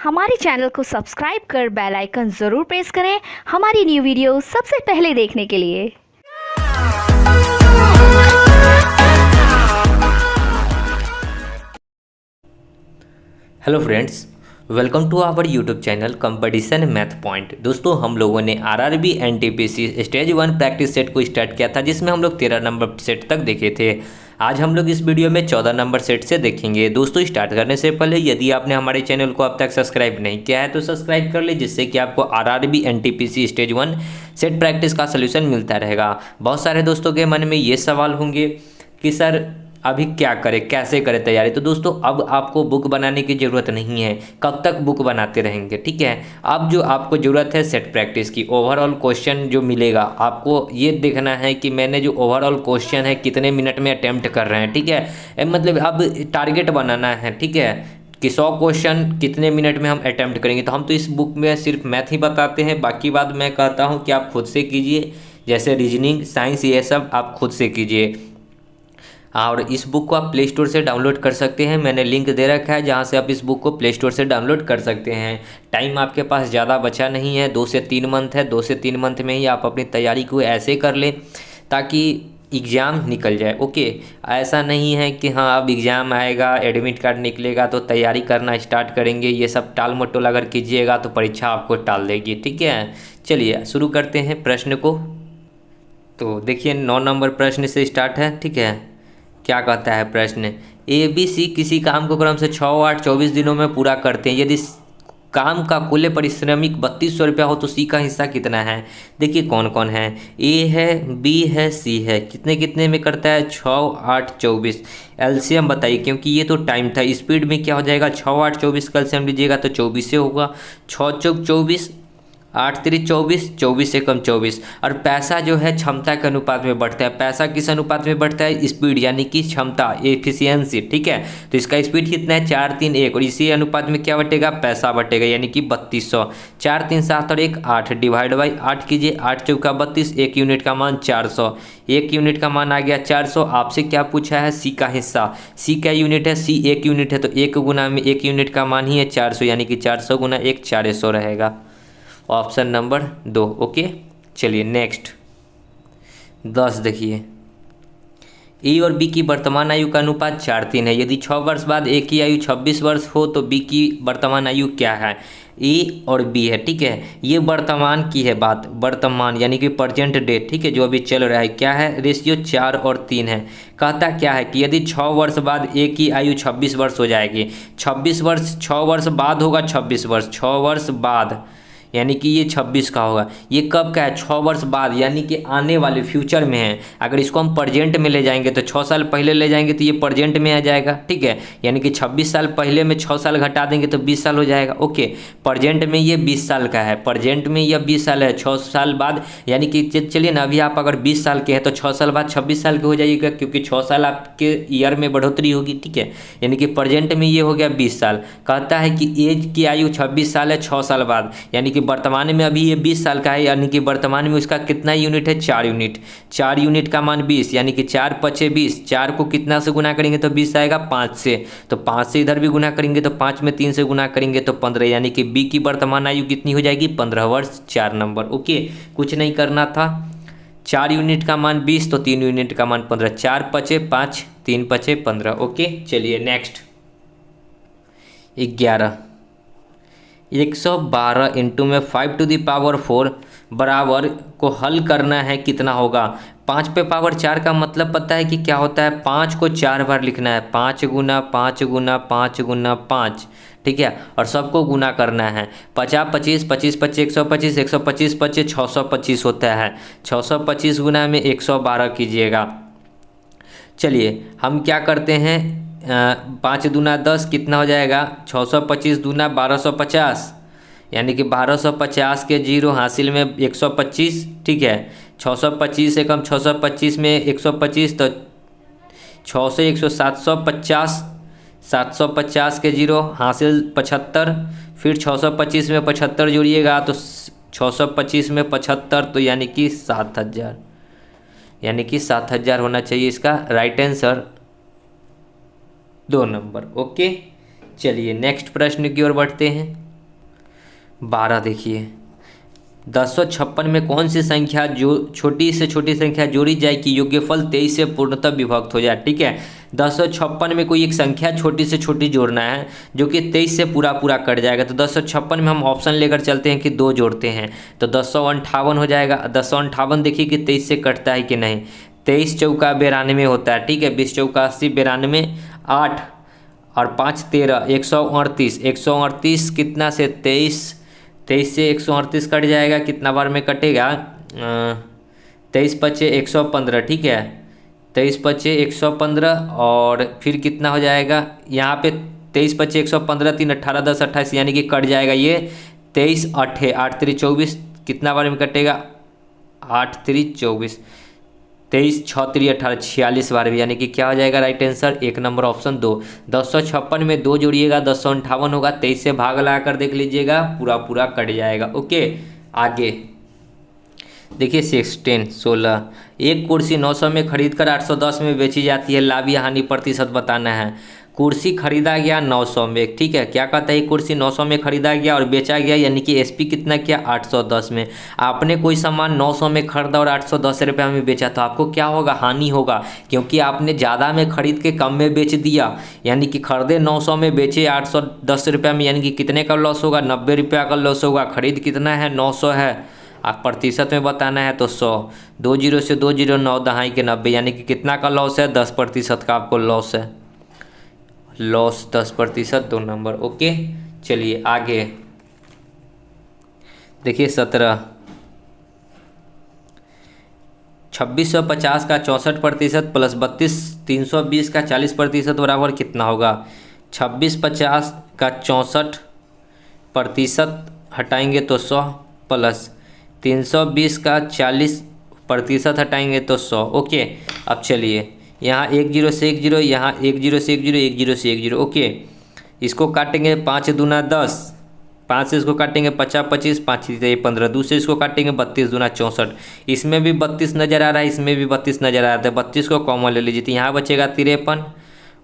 हमारे चैनल को सब्सक्राइब कर बेल आइकन ज़रूर प्रेस करें हमारी न्यू वीडियो सबसे पहले देखने के लिए। Hello friends, welcome to our YouTube channel competition math point. दोस्तों, हम लोगों ने RRB NTPC stage 1 practice set को स्टार्ट किया था, जिसमें हम लोग 13 नंबर सेट तक देखे थे। आज हम लोग इस वीडियो में 14 नंबर सेट से देखेंगे। दोस्तों, स्टार्ट करने से पहले यदि आपने हमारे चैनल को अब तक सब्सक्राइब नहीं किया है तो सब्सक्राइब कर ले, जिससे कि आपको RRB NTPC stage 1 set practice का सोल्यूशन मिलता रहेगा। बहुत सारे दोस्तों के मन में ये सवाल होंगे कि सर अभी क्या करें, कैसे करें तैयारी। तो दोस्तों, अब आपको बुक बनाने की ज़रूरत नहीं है। कब तक बुक बनाते रहेंगे, ठीक है। अब जो आपको ज़रूरत है सेट प्रैक्टिस की, ओवरऑल क्वेश्चन जो मिलेगा आपको ये देखना है कि मैंने जो ओवरऑल क्वेश्चन है कितने मिनट में अटैम्प्ट कर रहे हैं, ठीक है। मतलब अब टारगेट बनाना है, ठीक है, कि 100 क्वेश्चन कितने मिनट में हम अटैम्प्ट करेंगे। तो हम तो इस बुक में सिर्फ मैथ ही बताते हैं, बाकी बात मैं कहता हूँ कि आप खुद से कीजिए, जैसे रीजनिंग, साइंस, ये सब आप खुद से कीजिए। और इस बुक को आप प्ले स्टोर से डाउनलोड कर सकते हैं। मैंने लिंक दे रखा है जहां से आप इस बुक को प्ले स्टोर से डाउनलोड कर सकते हैं। टाइम आपके पास ज़्यादा बचा नहीं है, 2 से 3 मंथ है। 2 से 3 मंथ में ही आप अपनी तैयारी को ऐसे कर लें ताकि एग्ज़ाम निकल जाए। ओके, ऐसा नहीं है कि हाँ अब एग्ज़ाम आएगा, एडमिट कार्ड निकलेगा तो तैयारी करना स्टार्ट करेंगे। ये सब टाल मटोल अगर कीजिएगा तो परीक्षा आपको टाल देगी, ठीक है। चलिए शुरू करते हैं प्रश्न को। तो देखिए 9 नंबर प्रश्न से स्टार्ट है, ठीक है। क्या कहता है प्रश्न, ए बी सी किसी काम को क्रम से 6, 8, 24 दिनों में पूरा करते हैं। यदि काम का कुल पारिश्रमिक 3200 रुपया हो तो सी का हिस्सा कितना है। देखिए कौन कौन है, ए है, बी है, सी है। कितने कितने में करता है, 6, 8, 24। एलसीएम बताइए, क्योंकि ये तो टाइम था। स्पीड में क्या हो जाएगा, 6, 8, 24 का एलसीएम लीजिएगा तो 24 से होगा। 6 चौक 24, 8 3 24, 24 से कम 24। और पैसा जो है क्षमता के अनुपात में बढ़ता है। पैसा किस अनुपात में बढ़ता है, स्पीड यानी कि क्षमता, एफिशिएंसी, ठीक है। तो इसका स्पीड कितना है, 4 3 1, और इसी अनुपात में क्या बटेगा, पैसा बटेगा, यानी कि 3200। 4 3 7 और 1 8, डिवाइड बाई 8 कीजिए। 8 चौका 32, 1 यूनिट का मान 400। 1 यूनिट का मान आ गया 400। आपसे क्या पूछा है, सी का हिस्सा। सी क्या यूनिट है, सी 1 यूनिट है, तो 1 गुना में 1 यूनिट का मान ही है 400, यानी कि 400 गुना 1 400 रहेगा। Option number 2। ओके, चलिए नेक्स्ट 10 देखिए, ए और बी की वर्तमान आयु का अनुपात 4 3 है। यदि 6 वर्ष बाद ए की आयु 26 वर्ष हो तो बी की वर्तमान आयु क्या है। ए और बी है, ठीक है। ये वर्तमान की है बात, वर्तमान यानी कि प्रेजेंट डेट, ठीक है, जो अभी चल रहा है। क्या है, रेशियो 4 और 3 है। कहता क्या है कि यदि 6 वर्ष बाद ए की आयु 26 वर्ष हो जाएगी। 26 वर्ष 6 वर्ष बाद होगा, 26 वर्ष 6 वर्ष बाद, यानी कि ये 26 का होगा। ये कब का है, 6 वर्ष बाद, यानी कि आने वाले फ्यूचर में है। अगर इसको हम प्रेजेंट में ले जाएंगे तो 6 साल पहले ले जाएंगे तो ये प्रेजेंट में आ जाएगा, ठीक है। यानी कि 26 साल पहले में 6 साल घटा देंगे तो 20 साल हो जाएगा। ओके, प्रेजेंट में ये 20 साल का है, प्रेजेंट में यह 20 साल है। 6 साल बाद यानी कि चलिए ना, अभी आप अगर 20 साल के हैं तो 6 साल बाद 26 साल के हो जाइएगा, क्योंकि 6 साल आपके ईयर में बढ़ोतरी होगी, ठीक है। यानी कि प्रेजेंट में ये हो गया 20 साल। कहता है कि एज की आयु 26 साल है 6 साल बाद, यानी कि वर्तमान में अभी ये 20 साल का है, यानी कि वर्तमान में उसका कितना यूनिट है, 4 यूनिट। 4 यूनिट का मान 20, यानी कि 4 5 20। 4 को कितना से गुना करेंगे तो 20 आएगा, 5 से। तो 5 से इधर भी गुना करेंगे तो 5 में 3 से गुना करेंगे तो 15, यानी कि बी की वर्तमान आयु कितनी हो जाएगी, 15 वर्ष 4 नंबर। ओके, कुछ नहीं करना था। 4 यूनिट का मान 20 तो 3 यूनिट का मान 15। 4 5 5, 3 5 15। ओके, चलिए नेक्स्ट 11। 112 इंटू में 5 टू दी पावर 4 बराबर को हल करना है, कितना होगा। 5 पे पावर 4 का मतलब पता है कि क्या होता है, 5 को 4 बार लिखना है। 5 गुना 5 गुना 5 गुना 5, ठीक है, और सबको गुना करना है। 50 25 25 25 125 125 25 625 होता है। 625 गुना में 112 कीजिएगा। चलिए हम क्या करते हैं, 5 दूना 10 कितना हो जाएगा, 625 दूना 1250, यानी कि 1250 के जीरो हासिल में 125, ठीक है। 625 से कम 625 में 125 तो 6 से 100 750, 750 के जीरो हासिल 75, फिर 625 में 75 जोड़िएगा तो 625 में 75 तो यानी कि 7000, यानी कि 7000 होना चाहिए इसका राइट आंसर, 2 नंबर। ओके, चलिए नेक्स्ट प्रश्न की ओर बढ़ते हैं। 12 देखिए 1056 में कौन सी संख्या जो छोटी से छोटी संख्या जोड़ी जाए कि योग्यफल 23 से पूर्णतः विभक्त हो जाए। ठीक है, 1056 में कोई एक संख्या छोटी से छोटी जोड़ना है जो कि 23 से पूरा पूरा कट जाएगा। तो 1056 में हम ऑप्शन लेकर चलते हैं कि 2 जोड़ते हैं तो 1058 हो जाएगा। 1058 देखिए कि 23 से कटता है कि नहीं। 23 चौका 92 होता है। ठीक है, 20 चौका 80, 92, 8 और 5 13, 138। 138 कितना से 23 से 138 कट जाएगा। कितना बार में कटेगा? 23 पचे 115। ठीक है, 23 पचे 115 और फिर कितना हो जाएगा यहाँ पे? 23 पचे 115, 3 18 10 28 यानी कि कट जाएगा ये 23 8 8 3 24। कितना बार में कटेगा? 8 3 24। 23 6 3 18 46 बार भी, यानी कि क्या हो जाएगा राइट आंसर? 1 number option 2। 1056 में 2 जोड़िएगा 1058 होगा। 23 से भाग लगा कर देख लीजिएगा, पूरा पूरा कट जाएगा। ओके, आगे देखिए 16 एक कुर्सी 900 में खरीदकर 810 में बेची जाती है। लाभ या हानि प्रतिशत बताना है। कुर्सी खरीदा गया 900 में। ठीक है, क्या कहता है? ये कुर्सी 900 में खरीदा गया और बेचा गया, यानी कि एसपी कितना किया? 810 में। आपने कोई सामान 900 में खरीदा और 810 रुपये में बेचा तो आपको क्या होगा? हानि होगा, क्योंकि आपने ज़्यादा में खरीद के कम में बेच दिया। यानी कि खरीदे 900 में, बेचे 810 रुपये में, यानी कि कितने का लॉस होगा? 90 रुपया का लॉस होगा। खरीद कितना है? 900 है। आप प्रतिशत में बताना है तो 100। 2 0 से 2 0 9 दहाई के 90, यानी कि कितना का लॉस है? 10% का आपको लॉस है। Loss 10%, 2 number. ओके, चलिए आगे देखिए 17 2650 का 64% प्लस 32 320 का 40% बराबर कितना होगा? 2650 का 64% हटाएंगे तो 100 प्लस 320 का 40% हटाएंगे तो 100। ओके, अब चलिए यहाँ 1 0 से 1 0, यहाँ 1 0 से 1 0, 1 0 से 1 0। ओके, इसको काटेंगे 5 दूना 10, 5 से इसको काटेंगे 50 25, 5 से 15, दूसरे इसको काटेंगे 32 दूना 64। इसमें भी 32 नज़र आ रहा है, इसमें भी 32 नज़र आ रहा है। 32 को कॉमन ले लीजिए तो यहाँ बचेगा 53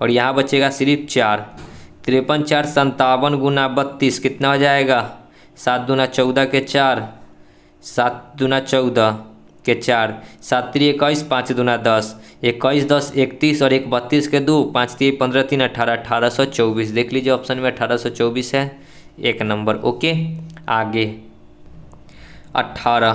और यहाँ बचेगा सिर्फ 4। 53 4 57 गुना 32 कितना हो जाएगा? 7 दूना 14 के 4, 7 दूना 14 के 4, 7 3 21, 5 दूना 10, 21 10 31 और 1 32 के 2, 5 3 15 3 18 1824। देख लीजिए ऑप्शन में 1824 है, 1 नंबर। ओके, आगे 18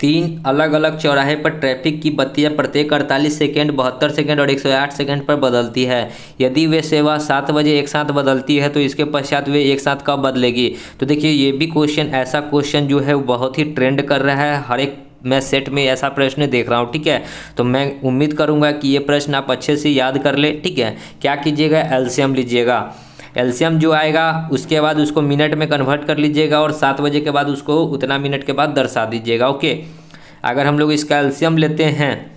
3 अलग अलग चौराहे पर ट्रैफिक की बत्तियां प्रत्येक 48 सेकेंड 72 सेकेंड और 108 सेकेंड पर बदलती है। यदि वे सेवा 7 बजे एक साथ बदलती है तो इसके पश्चात वे एक साथ कब बदलेगी? तो देखिए ये भी क्वेश्चन, ऐसा क्वेश्चन जो है वो बहुत ही ट्रेंड कर रहा है। हर एक मैं सेट में ऐसा प्रश्न देख रहा हूँ। ठीक है, तो मैं उम्मीद करूँगा कि ये प्रश्न आप अच्छे से याद कर ले। ठीक है, क्या कीजिएगा? एलसीएम लीजिएगा। एलसीएम जो आएगा उसके बाद उसको मिनट में कन्वर्ट कर लीजिएगा और 7 बजे के बाद उसको उतना मिनट के बाद दर्शा दीजिएगा। ओके, अगर हम लोग इसका एलसीएम लेते हैं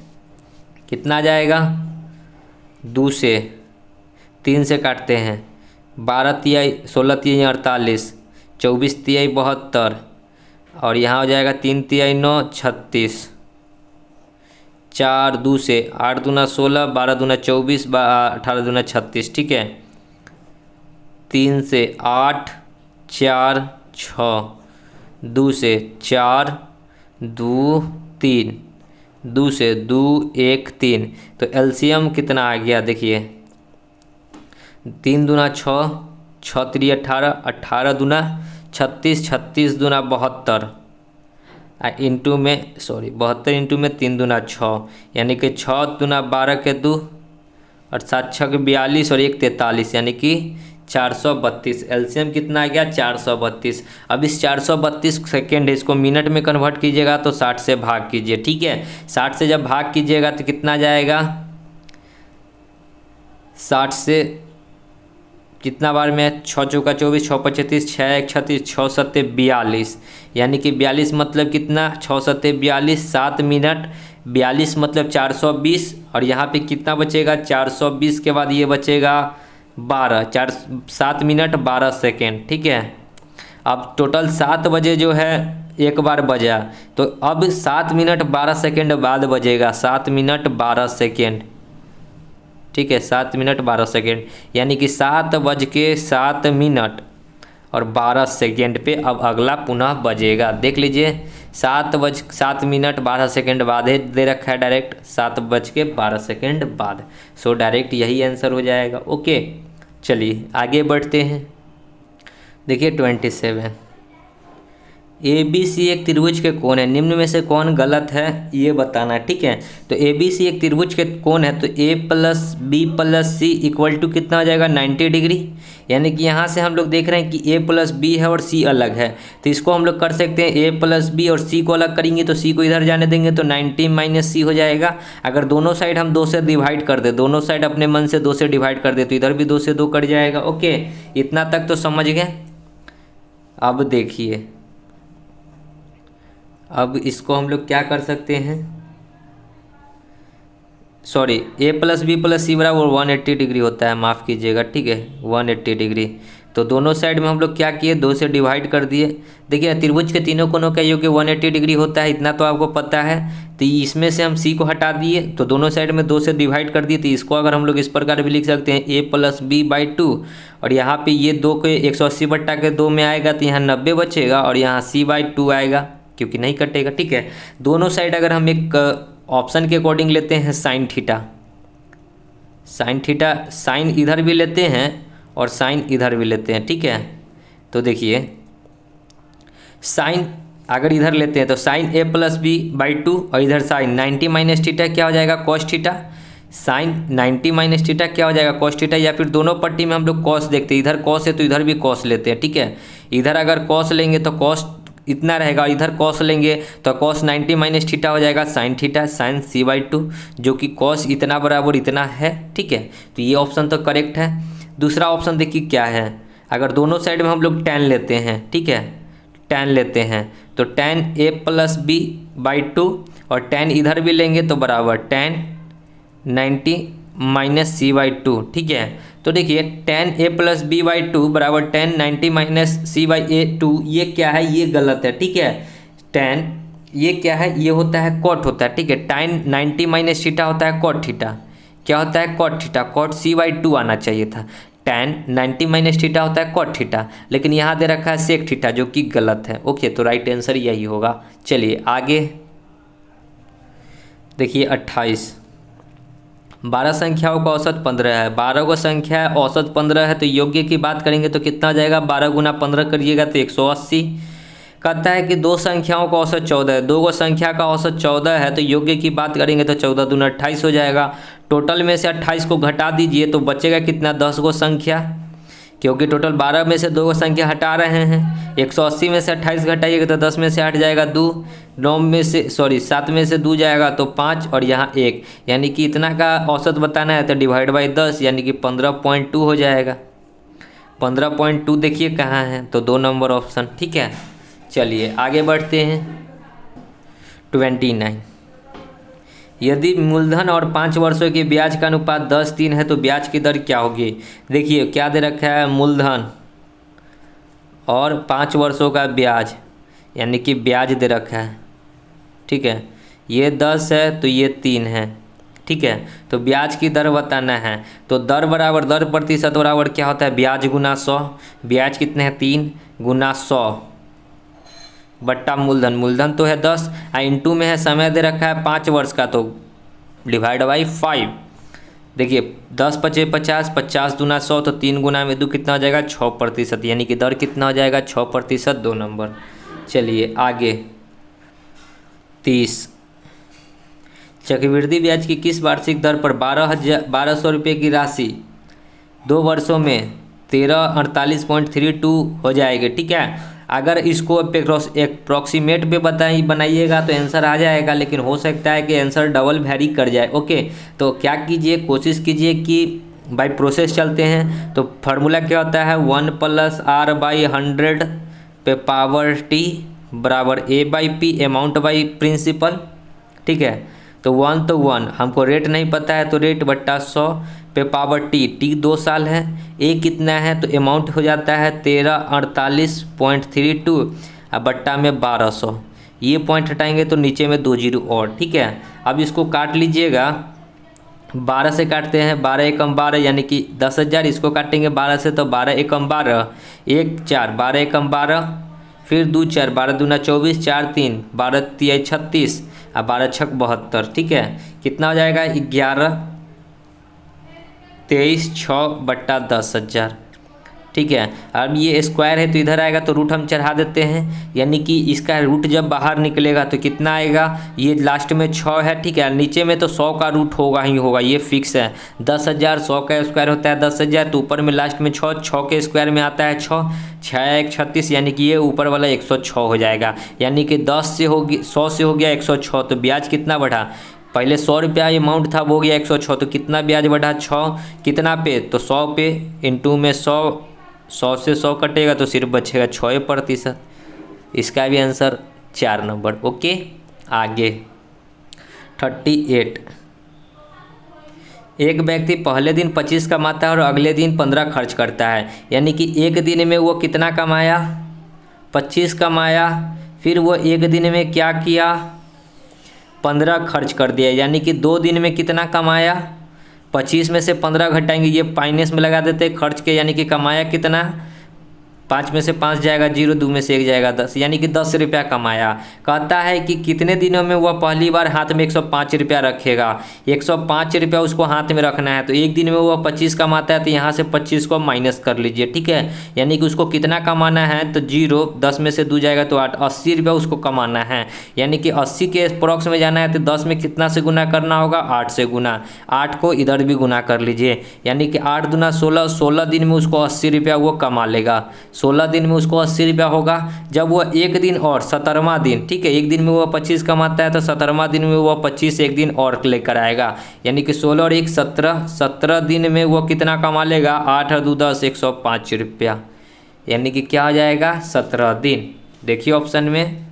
कितना आ जाएगा? 2 से 3 से काटते हैं, 12 तिहाई 16 तिहाई 48, 24 तिहाई 72 और यहाँ हो जाएगा 3 तिहाई 9 36, 4 2 से 8 दूना 16, 12 दूना 24, 18 दूना 36। ठीक है, 3 से 8 4 6, 2 से 4 2 3, 2 से 2 1 3। तो एलसीएम कितना आ गया? देखिए 3 दूना 6, 6 3 18, 18 दूना 36, 36 दूना 72 इंटू में 72 इंटू में 3 दूना 6, यानी कि 6 दूना 12 के 2 और 7 6 के 42 और 1 43, यानी कि 432। एलसीएम कितना आ गया? 432। अब इस 432 सेकेंड इसको मिनट में कन्वर्ट कीजिएगा तो 60 से भाग कीजिए। ठीक है, 60 से जब भाग कीजिएगा तो कितना जाएगा? 60 से कितना बार में? 6 चौका 24, 6 5 36, 6 1 36, 6 7 42, यानी कि 42 मतलब कितना? 6 7 42, 7 मिनट 42 मतलब 420 और यहाँ पे कितना बचेगा? 420 के बाद ये बचेगा 12, 7 मिनट 12 सेकेंड। ठीक है, अब टोटल 7 बजे जो है एक बार बजा तो अब 7 मिनट 12 सेकेंड बाद बजेगा 7 मिनट 12 सेकेंड। ठीक है, 7 मिनट 12 सेकेंड, यानी कि 7 बज के 7 मिनट और 12 सेकेंड पे अब अगला पुनः बजेगा। देख लीजिए 7:07 बाद है, दे रखा है डायरेक्ट 7:12 बाद। सो डायरेक्ट यही आंसर हो जाएगा। ओके चलिए आगे बढ़ते हैं। देखिए 27 ABC एक त्रिभुज के कोण है, निम्न में से कौन गलत है ये बताना है। ठीक है, तो ABC एक त्रिभुज के कोण है तो A+B+C इक्वल टू कितना हो जाएगा 90 डिग्री। यानी कि यहाँ से हम लोग देख रहे हैं कि A+B है और C अलग है, तो इसको हम लोग कर सकते हैं A+B और C को अलग करेंगे तो C को इधर जाने देंगे तो 90 - C हो जाएगा। अगर दोनों साइड हम 2 से डिवाइड कर दे, दोनों साइड अपने मन से 2 से डिवाइड कर दे तो इधर भी 2 से 2 कट जाएगा। ओके इतना तक तो समझ गए। अब देखिए अब इसको हम लोग क्या कर सकते हैं, सॉरी A+B+C बराबर 180 डिग्री होता है, माफ़ कीजिएगा। ठीक है 180 डिग्री, तो दोनों साइड में हम लोग क्या किए 2 से डिवाइड कर दिए। देखिए त्रिभुज के तीनों कोनों का योग 180 डिग्री होता है, इतना तो आपको पता है। तो इसमें से हम C को हटा दिए तो दोनों साइड में 2 से डिवाइड कर दिए, तो इसको अगर हम लोग इस प्रकार भी लिख सकते हैं A+B/2 और यहाँ पे ये 2 को 180/2 में आएगा तो यहाँ 90 बचेगा और यहाँ C/2 आएगा क्योंकि नहीं कटेगा। ठीक है, दोनों साइड अगर हम एक ऑप्शन के अकॉर्डिंग लेते हैं साइन थीटा, साइन इधर भी लेते हैं और साइन इधर भी लेते हैं। ठीक है, तो देखिए साइन अगर इधर लेते हैं तो साइन A+B/2 और इधर साइन 90 - थीटा क्या हो जाएगा कॉस थीटा। साइन 90 - थीटा क्या हो जाएगा कॉस थीटा, या फिर दोनों पट्टी में हम लोग कॉस देखते हैं, इधर कॉस है तो इधर भी कॉस लेते हैं। ठीक है, इधर अगर कॉस लेंगे तो कॉस इतना रहेगा और इधर कॉस लेंगे तो कॉस 90 - थीटा हो जाएगा साइन थीटा, साइन C/2 जो कि कॉस इतना बराबर इतना है। ठीक है, तो ये ऑप्शन तो करेक्ट है। दूसरा ऑप्शन देखिए क्या है, अगर दोनों साइड में हम लोग tan लेते हैं, ठीक है tan लेते हैं तो tan A+B/2 और tan इधर भी लेंगे तो बराबर tan 90 - C/2। ठीक है, तो देखिए tan A+B/2 बराबर tan 90 - C/2 ये क्या है, ये गलत है। ठीक है, tan ये क्या है, ये होता है cot होता है। ठीक है, tan 90 - थीटा होता है cot थीटा, क्या होता है cot थीटा, cot C/2 आना चाहिए था। tan 90 - थीटा होता है cot थीटा, लेकिन यहाँ दे रखा है sec थीटा जो कि गलत है। ओके, तो राइट आंसर यही होगा। चलिए आगे देखिए 28 12 संख्याओं का औसत 15 है, 12 को संख्या है औसत 15 है, तो योग्य की बात करेंगे तो कितना आ जाएगा 12 × 15 करिएगा तो 180। कहता है कि 2 संख्याओं का औसत 14 है, 2 को संख्या का औसत 14 है तो योग्य की बात करेंगे तो 14 दूना 28 हो जाएगा। टोटल में से 28 को घटा दीजिए तो बचेगा कितना 10 को संख्या, क्योंकि टोटल 12 में से 2 को संख्या हटा रहे हैं। 180 में से 28 घटाइएगा तो 10 में से 8 जाएगा 2, 7 में से 2 जाएगा तो 5 और यहाँ 1, यानी कि इतना का औसत बताना है तो डिवाइड बाई 10 यानी कि 15.2 हो जाएगा। 15.2 देखिए कहाँ है, तो 2 नंबर ऑप्शन। ठीक है, चलिए आगे बढ़ते हैं। 29 यदि मूलधन और 5 वर्षों के ब्याज का अनुपात 10:3 है तो ब्याज की दर क्या होगी। देखिए क्या दे रखा है, मूलधन और 5 वर्षों का ब्याज, यानी कि ब्याज दे रखा है। ठीक है, ये 10 है तो ये 3 है। ठीक है, तो ब्याज की दर बताना है, तो दर बराबर दर प्रतिशत बराबर क्या होता है ब्याज गुना 100। ब्याज कितने हैं 3 गुना 100 बट्टा मूलधन, मूलधन तो है 10 इंटू में है समय दे रखा है 5 वर्ष का तो डिवाइड बाई 5। देखिए 10 × 5 = 50, 50 दूना 100 तो 3 गुना में 2 कितना हो जाएगा 6%, यानी कि दर कितना हो जाएगा 6%, 2 नंबर। चलिए आगे 30 चक्रवृद्धि ब्याज की किस वार्षिक दर पर 1200 रुपये की राशि 2 वर्षों में 1348.32 हो जाएगी। ठीक है, अगर इसको अप्रॉक्सीमेट पे बनाइएगा तो आंसर आ जाएगा, लेकिन हो सकता है कि आंसर डबल वेरी कर जाए। ओके, तो क्या कीजिए, कोशिश कीजिए कि बाय प्रोसेस चलते हैं। तो फार्मूला क्या होता है 1 + R/100 पे पावर T बराबर A/P अमाउंट बाई प्रिंसिपल। ठीक है, तो 1 तो 1, हमको रेट नहीं पता है तो रेट बट्टा 100 पे पावर T 2 साल है, A कितना है तो अमाउंट हो जाता है 1348.32 अब बट्टा में 1200, ये पॉइंट हटाएंगे तो नीचे में 2 जीरो और। ठीक है, अब इसको काट लीजिएगा 12 से काटते हैं, 12 एकम 12 यानी कि 10,000। इसको काटेंगे 12 से तो 12 एकम 12, 1 4, 12 एकम 12, फिर 2 4, 12 दूना 24, 4 3, 12 तिया 36 और 12 छक 72। ठीक है, कितना हो जाएगा 11 23 6 बट्टा 10,000। ठीक है, अब ये स्क्वायर है तो इधर आएगा तो रूट हम चढ़ा देते हैं, यानी कि इसका रूट जब बाहर निकलेगा तो कितना आएगा, ये लास्ट में 6 है। ठीक है, नीचे में तो 100 का रूट होगा ही होगा, ये फिक्स है। 10,000 100 का स्क्वायर होता है 10,000, तो ऊपर में लास्ट में 6, 6 के स्क्वायर में आता है 6, 6 1 36, यानी कि ये ऊपर वाला 106 हो जाएगा। यानी कि 10 से हो गया 100 से हो गया 106, तो ब्याज कितना बढ़ा, पहले 100 रुपया अमाउंट था वो हो गया 106, तो कितना ब्याज बढ़ा 6, कितना पे तो 100 पे, इंटू में 100 से 100 कटेगा तो सिर्फ बचेगा 6%। इसका भी आंसर 4 नंबर। ओके, आगे 38। एक व्यक्ति पहले दिन 25 कमाता है और अगले दिन 15 खर्च करता है, यानी कि एक दिन में वो कितना कमाया, 25 कमाया, फिर वो एक दिन में क्या किया, 15 खर्च कर दिया, यानी कि 2 दिन में कितना कमाया, 25 में से 15 घटाएंगे, ये माइनस में लगा देते खर्च के, यानी कि कमाया कितना, 5 में से 5 जाएगा 0, 2 में से 1 जाएगा 10, यानी कि 10 रुपया कमाया। कहता है कि कितने दिनों में वह पहली बार हाथ में 105 रुपया रखेगा। 105 रुपया उसको हाथ में रखना है, तो एक दिन में वह 25 कमाता है तो यहाँ से 25 को माइनस कर लीजिए। ठीक है, यानी कि उसको कितना कमाना है, तो 0, 10 में से 2 जाएगा तो 8, 80 रुपया उसको कमाना है। यानी कि 80 के अप्रॉक्स में जाना है तो 10 में कितना से गुना करना होगा, 8 से गुना, 8 को इधर भी गुना कर लीजिए, यानी कि 8 दूना 16, 16 दिन में उसको 80 रुपया वो कमा लेगा। 16 दिन में उसको 80 रुपया होगा। जब वह एक दिन और 17वां दिन, ठीक है, एक दिन में वह 25 कमाता है तो 17वां दिन में वह 25 एक दिन और लेकर आएगा, यानी कि 16 और 1 17, 17 दिन में वह कितना कमा लेगा, 8 और 2 10, 105 रुपया, यानी कि क्या हो जाएगा 17 दिन। देखिए ऑप्शन में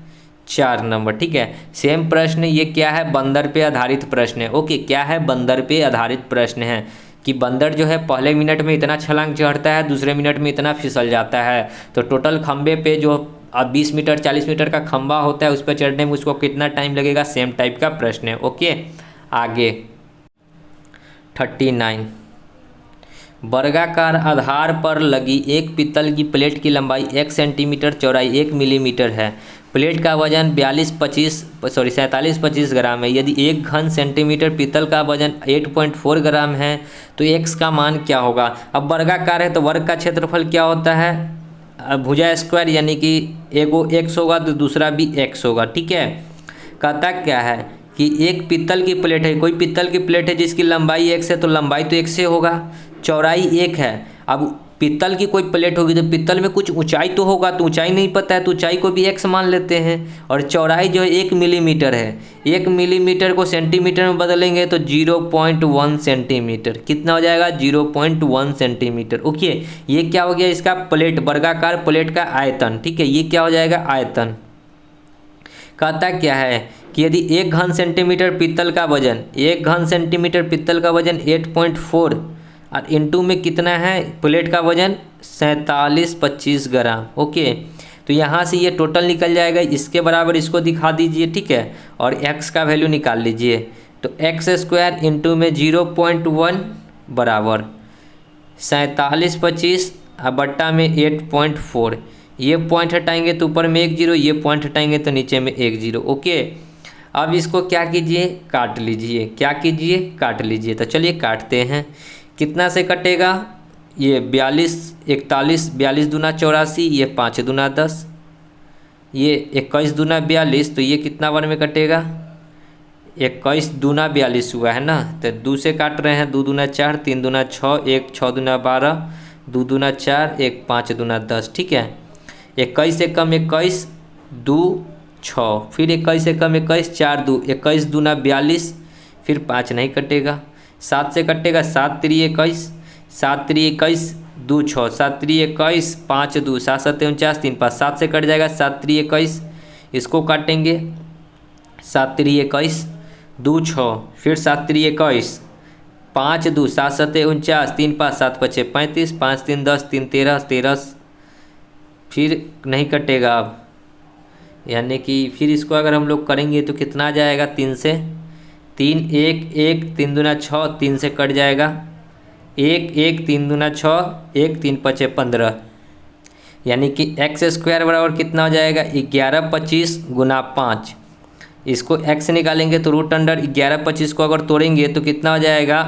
4 नंबर। ठीक है, सेम प्रश्न ये क्या है, बंदर पे आधारित प्रश्न है। ओके, क्या है, बंदर पे आधारित प्रश्न है कि बंदर जो है पहले मिनट में इतना छलांग चढ़ता है, दूसरे मिनट में इतना फिसल जाता है, तो टोटल खंबे पे जो अब 20 मीटर 40 मीटर का खंबा होता है उस पर चढ़ने में उसको कितना टाइम लगेगा, सेम टाइप का प्रश्न है। ओके, आगे 39। वर्गाकार आधार पर लगी एक पीतल की प्लेट की लंबाई 1 सेंटीमीटर, चौड़ाई 1 मिलीमीटर है। प्लेट का वजन 47 25 ग्राम है। यदि 1 घन सेंटीमीटर पीतल का वजन 8.4 ग्राम है तो x का मान क्या होगा। अब वर्गाकार है तो वर्ग का क्षेत्रफल क्या होता है, भुजा स्क्वायर, यानी कि एगो x होगा तो दूसरा भी x होगा। ठीक है, कहता क्या है कि एक पीतल की प्लेट है, कोई पीतल की प्लेट है जिसकी लंबाई 1 है तो लंबाई तो 1 से होगा, चौड़ाई 1 है। अब पीतल की कोई प्लेट होगी तो पीतल में कुछ ऊंचाई तो होगा, तो ऊंचाई नहीं पता है तो ऊंचाई को भी x मान लेते हैं, और चौड़ाई जो है 1 मिलीमीटर है। 1 मिलीमीटर को सेंटीमीटर में बदलेंगे तो 0.1 सेंटीमीटर, कितना हो जाएगा 0.1 सेंटीमीटर। ओके, ये क्या हो गया, इसका प्लेट, वर्गाकार प्लेट का आयतन। ठीक है, ये क्या हो जाएगा आयतन। कहता क्या है कि यदि 1 घन सेंटीमीटर पीतल का वजन, 1 घन सेंटीमीटर पीतल का वजन 8.4 और इंटू में कितना है, प्लेट का वजन 4725 ग्राम। ओके, तो यहाँ से ये टोटल निकल जाएगा, इसके बराबर इसको दिखा दीजिए। ठीक है, और x का वैल्यू निकाल लीजिए, तो x स्क्वायर इंटू में 0.1 बराबर 4725 और बट्टा में 8.4, ये पॉइंट हटाएंगे तो ऊपर में 1 0, ये पॉइंट हटाएंगे तो नीचे में 1 0। ओके, अब इसको क्या कीजिए, काट लीजिए, क्या कीजिए, काट लीजिए। तो चलिए काटते हैं, कितना से कटेगा, ये 42 41, 42 दूना 84, ये 5 दूना 10, ये 21 दूना 42, तो ये कितना बार में कटेगा, 21 दूना 42 हुआ है ना, तो 2 से काट रहे हैं, 2 दूना 4, 3 दूना 6, 1 6 दूना 12, 2 दूना 4, 1 5 दूना 10। ठीक है, 21 से कम 21, 2 6, फिर 21 से कम 21, 4 2, 21 दूना 42, फिर 5 नहीं कटेगा, 7 से कटेगा, 7 3 21, 7 3 21, 2 6, 7 3 21, 5 2, 7 7 49, 3 5, 7 से कट जाएगा, 7 3 21, इसको काटेंगे, 7 3 21, 2 6, फिर 7 3 21, 5 2, 7 7 49, 3 5, 7 5 35, 5 3 10, 3 13, 13, फिर नहीं कटेगा अब, यानी कि फिर इसको अगर हम लोग करेंगे तो कितना आ जाएगा, 3 से 3 1 1 3 दूना 6, 3 से कट जाएगा 1 1 3 दूना 6, 1 3 5 15, यानी कि एक्स स्क्वायर बराबर कितना हो जाएगा 11 25 गुना 5। इसको एक्स निकालेंगे तो रूट अंडर 11 25 को अगर तोड़ेंगे तो कितना हो जाएगा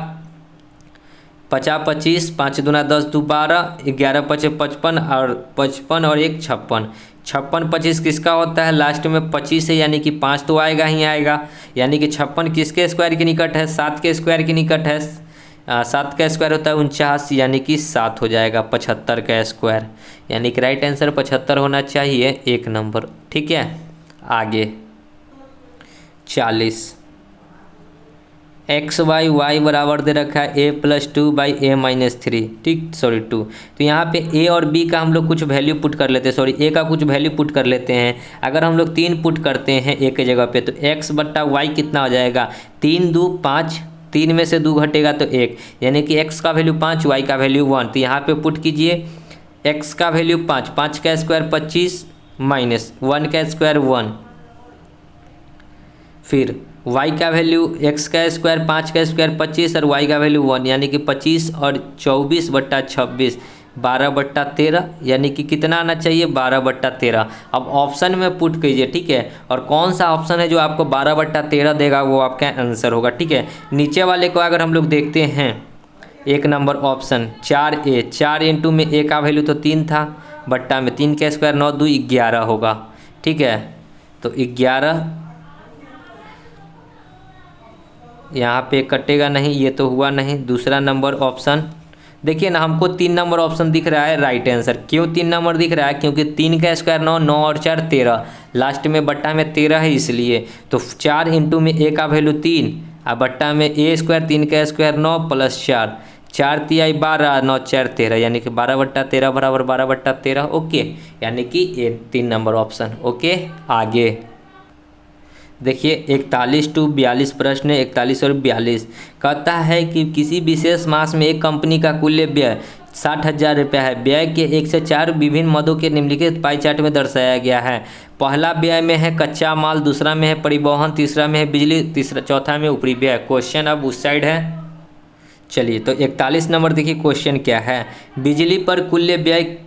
50 25, 5 दूना 10 2 12, 11 5 55 और 55 और 1 56। 56 25 किसका होता है, लास्ट में 25 है, यानी कि 5 तो आएगा ही आएगा, यानी कि 56 किसके स्क्वायर के निकट है, 7 के स्क्वायर के निकट है। 7 का स्क्वायर होता है 49, यानी कि 7 हो जाएगा 75 का स्क्वायर, यानी कि राइट आंसर 75 होना चाहिए, 1 नंबर। ठीक है, आगे 40 एक्स वाई वाई बराबर दे रखा है a + 2/a - 3, ठीक, सॉरी 2। तो यहाँ पे a और b का हम लोग कुछ वैल्यू पुट कर लेते हैं, सॉरी a का कुछ वैल्यू पुट कर लेते हैं। अगर हम लोग 3 पुट करते हैं a के जगह पे तो x बट्टा y कितना हो जाएगा 3 2 5, 3 में से 2 घटेगा तो 1, यानी कि x का वैल्यू 5, y का वैल्यू 1। तो यहाँ पे पुट कीजिए x का वैल्यू 5, 5 का स्क्वायर 25 माइनस 1 का स्क्वायर 1, फिर y का वैल्यू x का स्क्वायर 5 का स्क्वायर 25 और y का वैल्यू 1, यानी कि 25 और 24 बट्टा 26 12 बट्टा 13, यानी कि कितना आना चाहिए 12 बट्टा 13। अब ऑप्शन में पुट कीजिए, ठीक है, और कौन सा ऑप्शन है जो आपको 12 बट्टा 13 देगा वो आपका आंसर होगा। ठीक है, नीचे वाले को अगर हम लोग देखते हैं 1 नंबर ऑप्शन 4a, 4 इंटू में a का वैल्यू तो 3 था, बट्टा में 3 का स्क्वायर 9 2 11 होगा। ठीक है, तो 11 यहाँ पे कटेगा नहीं, ये तो हुआ नहीं। दूसरा नंबर ऑप्शन देखिए ना, हमको 3 नंबर ऑप्शन दिख रहा है राइट आंसर। क्यों 3 नंबर दिख रहा है, क्योंकि 3 का स्क्वायर 9, 9 और 4 13, लास्ट में बट्टा में 13 है इसलिए। तो 4 इंटू में a का वैल्यू 3 और बट्टा में a स्क्वायर 3 का स्क्वायर 9 + 4, 4 तिहाई 12, 9 4 13, यानी कि 12 बट्टा 13 बराबर 12 बट्टा 13। ओके, यानी कि ये 3 नंबर ऑप्शन। ओके, आगे देखिए 41 to 42 प्रश्न है। 41 और 42 कहता है कि किसी विशेष मास में एक कंपनी का कुल व्यय 60,000 रुपया है। व्यय के 1 से 4 विभिन्न मदों के निम्नलिखित पाई चार्ट में दर्शाया गया है। पहला व्यय में है कच्चा माल, दूसरा में है परिवहन, तीसरा में है बिजली, चौथा में ऊपरी व्यय। क्वेश्चन अब उस साइड है। चलिए, तो 41 नंबर देखिए क्वेश्चन क्या है, बिजली पर कुल व्यय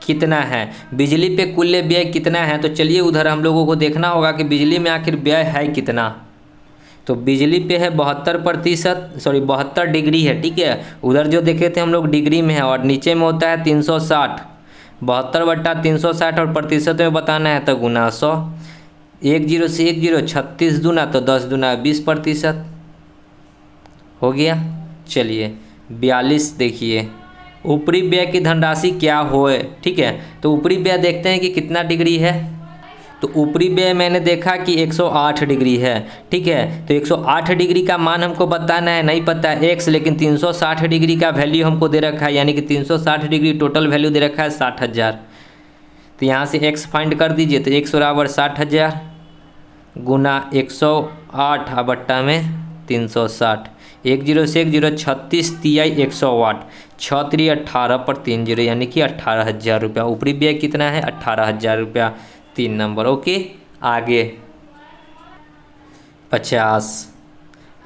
कितना है, बिजली पे कुल व्यय कितना है। तो चलिए उधर हम लोगों को देखना होगा कि बिजली में आखिर व्यय है कितना। तो बिजली पे है 72%, सॉरी 72 डिग्री है। ठीक है, उधर जो देखे थे हम लोग डिग्री में है, और नीचे में होता है 360, 72 बट्टा 360 और प्रतिशत में बताना है तो गुना 100, 10 से 10 36 दूना तो 10 दूना 20% हो गया। चलिए 42 देखिए, ऊपरी व्यय की धनराशि क्या होए। ठीक है, तो ऊपरी व्यय देखते हैं कि कितना डिग्री है। तो ऊपरी व्यय मैंने देखा कि 108 डिग्री है। ठीक है, तो 108 डिग्री का मान हमको बताना है, नहीं पता है x, लेकिन 360 डिग्री का वैल्यू हमको दे रखा है, यानी कि 360 डिग्री टोटल वैल्यू दे रखा है 60,000। तो यहाँ से x फाइंड कर दीजिए, तो x बराबर 60,000 गुना 108 बट्टा में 360, 10 से 10 36 तिहाई 108, 6 3 18 पर 3 0, यानी कि 18,000 रुपया। ऊपरी व्यय कितना है 18,000 रुपया, 3 नंबर। ओके, आगे 50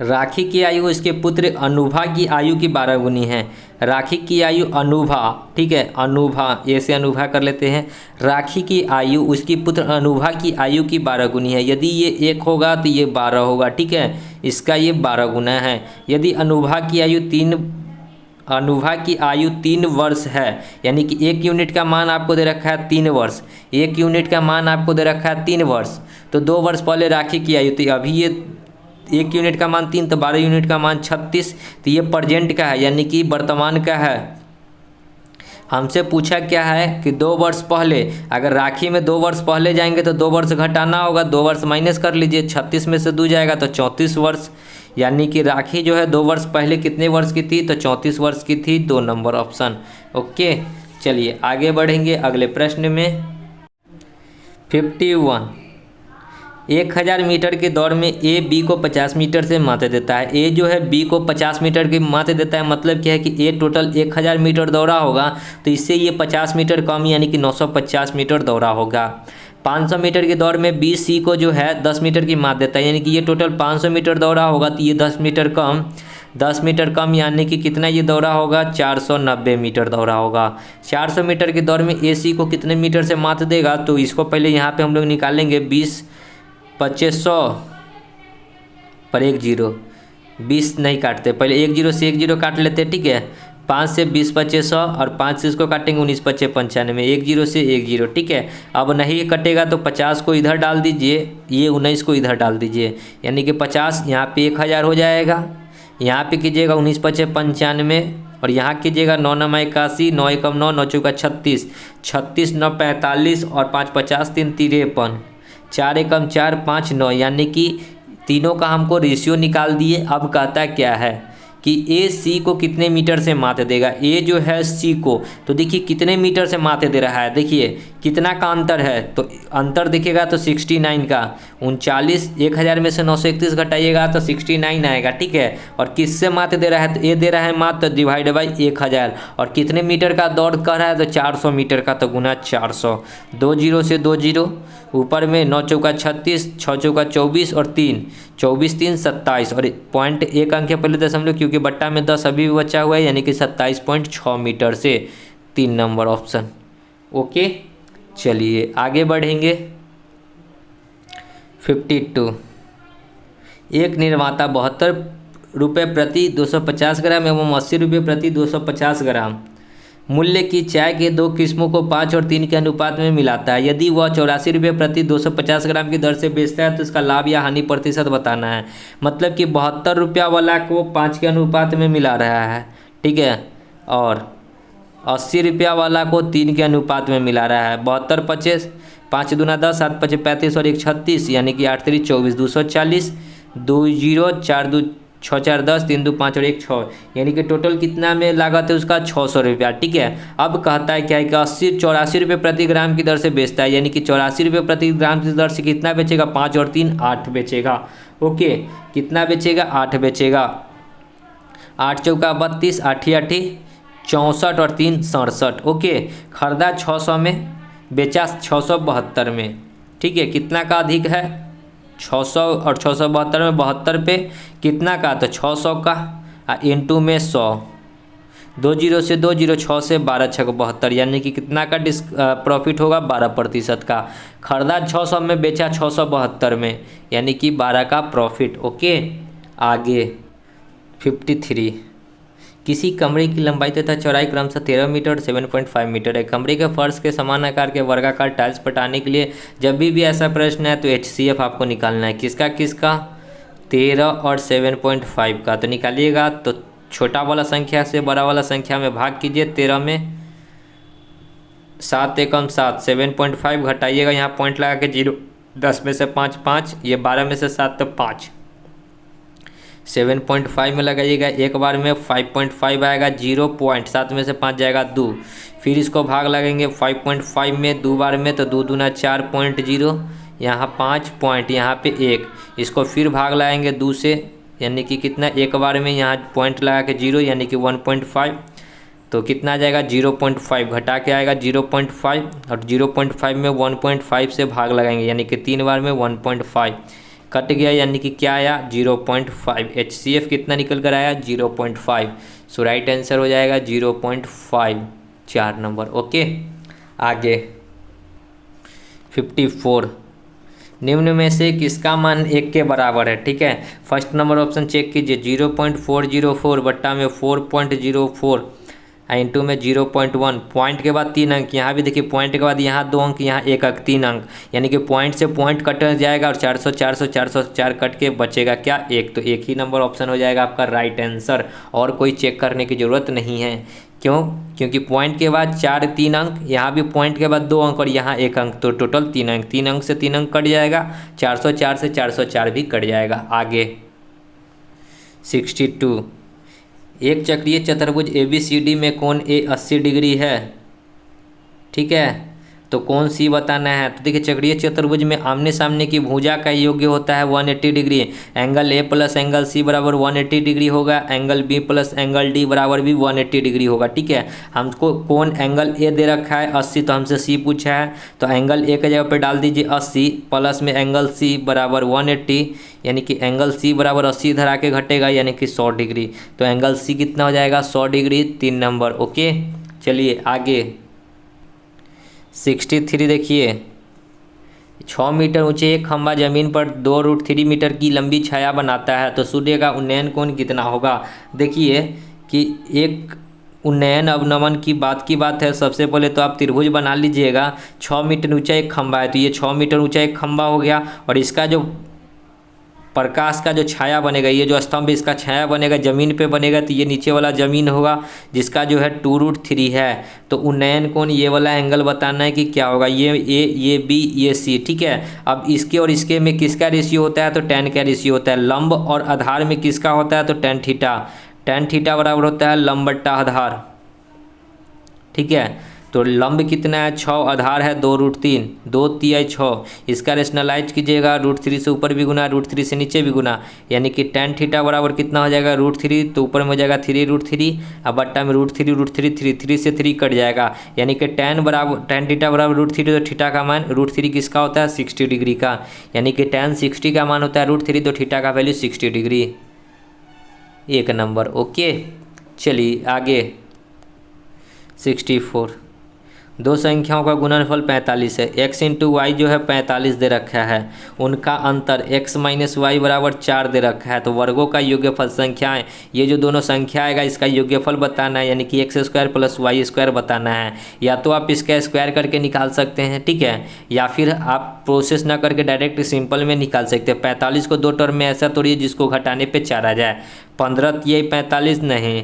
राखी की आयु इसके पुत्र अनुभा की आयु की 12 गुनी है। राखी की आयु अनुभा, ठीक है, अनुभा, ये से अनुभा कर लेते हैं। राखी की आयु उसकी पुत्र अनुभा की आयु की 12 गुनी है। यदि ये 1 होगा तो ये 12 होगा। ठीक है, इसका ये 12 गुना है। यदि अनुभा की आयु 3 वर्ष है, यानी कि 1 यूनिट का मान आपको दे रखा है 3 वर्ष, 1 यूनिट का मान आपको दे रखा है 3 वर्ष, तो 2 वर्ष पहले राखी की आयु थी, अभी ये 1 यूनिट का मान 3, तो 12 यूनिट का मान 36, तो ये प्रेजेंट का है, यानी कि वर्तमान का है। हमसे पूछा क्या है कि 2 वर्ष पहले, अगर राखी में 2 वर्ष पहले जाएंगे तो 2 वर्ष घटाना होगा, 2 वर्ष माइनस कर लीजिए, 36 में से 2 जाएगा तो 34 वर्ष, यानी कि राखी जो है 2 वर्ष पहले कितने वर्ष की थी, तो 34 वर्ष की थी। 2 नंबर ऑप्शन। ओके, चलिए आगे बढ़ेंगे अगले प्रश्न में। 51 1000 मीटर के दौड़ में ए बी को 50 मीटर से मात देता है। ए जो है बी को 50 मीटर की मात देता है, मतलब क्या है कि ए टोटल 1000 मीटर दौड़ा होगा, तो इससे ये 50 मीटर कम, यानी कि 950 मीटर दौड़ा होगा। 500 मीटर की दौड़ में 20C को जो है 10 मीटर की मात देता है, यानी कि ये टोटल 500 मीटर दौड़ा होगा तो ये 10 मीटर कम यानी कि कितना ये दौड़ा होगा, 490 मीटर दौड़ा होगा। 400 मीटर की दौड़ में AC को कितने मीटर से मात देगा, तो इसको पहले यहाँ पे हम लोग निकालेंगे 20 2500 पर 1 0, 20 नहीं काटते, पहले 1 0 से 1 0 काट लेते, ठीक है। 5 से 20 2500 और 5 से इसको काटेंगे 19 25 95, 1 0 से 1 0, ठीक है। अब नहीं कटेगा तो 50 को इधर डाल दीजिए, ये 19 को इधर डाल दीजिए, यानी कि 50 यहाँ पे 1000 हो जाएगा। यहाँ पे कीजिएगा 19 25 95 और यहाँ कीजिएगा 9 9 81, 9 1 9, 9 4 36, 36 9 45 और 5 50 3 53, 4 1 4 5 9, यानी कि तीनों का हमको रेशियो निकाल दिए। अब कहता क्या है कि AC को कितने मीटर से मात देगा। A जो है C को, तो देखिए कितने मीटर से मात दे रहा है, देखिए कितना का अंतर है, तो अंतर दिखेगा तो 69 का, 39 1000 में से 931 घटाइएगा तो 69 आएगा, ठीक है। और किससे मात दे रहा है, तो A दे रहा है मात, तो डिवाइड बाई 1000, और कितने मीटर का दौड़ कर रहा है, तो 400 मीटर का, तो गुना 400, 2 0 से 2 0, ऊपर में 9 चौका 36, 6 चौका 24 और 3 24 3 27, और पॉइंट 1 अंक है पहले दशमलव, क्योंकि बट्टा में 10 अभी भी बचा हुआ है, यानी कि 27.6 मीटर से 3 नंबर ऑप्शन। ओके, चलिए आगे बढ़ेंगे। 52, एक निर्माता 72 रुपये प्रति 250 ग्राम एवं 80 रुपये प्रति 250 ग्राम मूल्य की चाय के 2 किस्मों को 5 और 3 के अनुपात में मिलाता है। यदि वह 84 रुपये प्रति 250 ग्राम की दर से बेचता है तो इसका लाभ या हानि प्रतिशत बताना है। मतलब कि 72 रुपया वाला को 5 के अनुपात में मिला रहा है, ठीक है, और 80 रुपया वाला को 3 के अनुपात में मिला रहा है। 72 25, 5 दूना 10, 7 5 35 और 1 36, यानी कि 8 3 24, 240, 2 0 4 2 6 4 10, 3 2 5 और 1 6, यानी कि टोटल कितना में लागत है उसका 600 रुपया, ठीक है। अब कहता है क्या है कि 84 रुपये प्रति ग्राम की दर से बेचता है, यानी कि 84 रुपये प्रति ग्राम की दर से कितना बेचेगा, 5 और 3 8 बेचेगा। ओके, कितना बेचेगा, 8 बेचेगा। 8 चौका 32, 8 8 64 और 3 67। ओके, खरीदा 600 में, बेचा 672 में, ठीक है। कितना का अधिक है, 600 और 672 में 72 पे कितना का, तो 600 का, इंटू में 100, 2 0 से 2 0, 6 से 12 6 72, यानी कि कितना का प्रॉफिट होगा, 12% का। खरीदा 600 में, बेचा 672 में, यानी कि 12 का प्रॉफिट। ओके, आगे 53, किसी कमरे की लंबाई तथा चौड़ाई क्रमशः 13 मीटर और 7.5 मीटर है। कमरे के फर्श के समान आकार के वर्गाकार टाइल्स पटाने के लिए जब भी ऐसा प्रश्न है तो HCF आपको निकालना है। किसका किसका, 13 और 7.5 का। तो निकालिएगा तो छोटा वाला संख्या से बड़ा वाला संख्या में भाग कीजिए। 13 में 7 एकम 7, 7.5 घटाइएगा, यहाँ पॉइंट लगा के 0, 10 में से 5 5, ये 12 में से 7 तो 5, 7.5 में लगाइएगा, एक बार में 5.5 आएगा, 0 पॉइंट, 7 में से 5 जाएगा 2, फिर इसको भाग लगेंगे 5.5 में 2 बार में, तो 2 दूना 4.0, यहाँ 5 पॉइंट, यहाँ पे 1, इसको फिर भाग लगाएंगे 2 से, यानी कि कितना, एक बार में यहाँ पॉइंट लगा के 0, यानी कि 1.5, तो कितना आ जाएगा, 0.5 घटा के आएगा 0.5, और 0.5 में 1.5 से भाग लगाएंगे, यानी कि 3 बार में 1.5 कट गया, यानी कि क्या आया, 0.5। HCF कितना निकल कर आया, 0.5। सो राइट आंसर हो जाएगा 0.5, 4 नंबर। ओके, आगे 54, निम्न में से किसका मान 1 के बराबर है, ठीक है। फर्स्ट नंबर ऑप्शन चेक कीजिए, 0.404 बट्टा में 4.04 इंटू में 0.1, पॉइंट के बाद 3 अंक, यहाँ भी देखिए पॉइंट के बाद यहाँ 2 अंक, यहाँ 1 अंक, 3 अंक, यानी कि पॉइंट से पॉइंट कट जाएगा और 400 400 404 कट के बचेगा क्या, 1, तो 1 ही नंबर ऑप्शन हो जाएगा आपका राइट आंसर, और कोई चेक करने की ज़रूरत नहीं है। क्यों, क्योंकि पॉइंट के बाद 4 3 अंक, यहाँ भी पॉइंट के बाद 2 अंक और यहाँ 1 अंक, तो टोटल 3 अंक, 3 अंक से 3 अंक कट जाएगा, 404 से 404 भी कट जाएगा। आगे 62, एक चक्रीय चतुर्भुज ABCD में कोण A 80 डिग्री है, ठीक है। तो कौन सी बताना है। तो देखिए चक्रीय चतुर्भुज में आमने सामने की भुजा का योग्य होता है 180 degree. Angle A plus angle C बराबर 180 डिग्री होगा। Angle B plus angle D बराबर भी 180 डिग्री होगा। ठीक है, हमको कौन एंगल ए दे रखा है 80, तो हमसे सी पूछा है, तो एंगल ए के जगह पर डाल दीजिए 80 प्लस में एंगल सी बराबर 180, यानी कि एंगल सी बराबर 80 इधर आके घटेगा यानी कि 100 डिग्री। तो एंगल सी कितना हो जाएगा 100 डिग्री, 3 नंबर। ओके, चलिए आगे 63 देखिए। 6 मीटर ऊंचे एक खंभा जमीन पर 2√3 मीटर की लंबी छाया बनाता है, तो सूर्य का उन्नयन कोण कितना होगा। देखिए कि एक उन्नयन अवनमन की बात है। सबसे पहले तो आप त्रिभुज बना लीजिएगा। 6 मीटर ऊंचा एक खंभा है, तो ये 6 मीटर ऊंचा एक खंभा हो गया, और इसका जो प्रकाश का जो छाया बनेगा, ये जो स्तंभ इसका छाया बनेगा ज़मीन पे बनेगा, तो ये नीचे वाला ज़मीन होगा जिसका जो है 2√3 है। तो उन्नयन कोण ये वाला एंगल बताना है कि क्या होगा, ये बी ये सी। ठीक है, अब इसके और इसके में किसका रेशियो होता है, तो tan का रेशियो होता है। लंब और आधार में किसका होता है, तो tan थीटा। tan थीटा बराबर होता है लंब बट्टा आधार। ठीक है, तो लंब कितना है 6, आधार है 2√3, 2 तिहाई 6। इसका रेशनलाइज कीजिएगा, √3 से ऊपर भी गुना, √3 से नीचे भी गुना, यानी कि tan थीटा बराबर कितना हो जाएगा √3, तो ऊपर में हो जाएगा 3√3, अब बट्टा में √3 3 से 3 कट जाएगा, यानी कि tan थीटा बराबर √3, तो थीटा का मान √3 किसका होता है 60 डिग्री का, यानी कि tan 60 का मान होता है √3, तो थीटा का वैल्यू 60 डिग्री। 1 नंबर। ओके, चलिए आगे 64। दो संख्याओं का गुणनफल 45 है। x इंटू वाई जो है 45 दे रखा है, उनका अंतर x माइनस वाई बराबर 4 दे रखा है। तो वर्गों का योग्यफल संख्याएं, ये जो दोनों संख्या आएगा इसका योग्यफल बताना है, यानी कि x² प्लस y² बताना है। या तो आप इसका स्क्वायर करके निकाल सकते हैं, ठीक है, या फिर आप प्रोसेस ना करके डायरेक्ट सिंपल में निकाल सकते हैं। 45 को 2 टर्म में ऐसा तोड़िए जिसको घटाने पर 4 आ जाए। 15 यही 45 नहीं,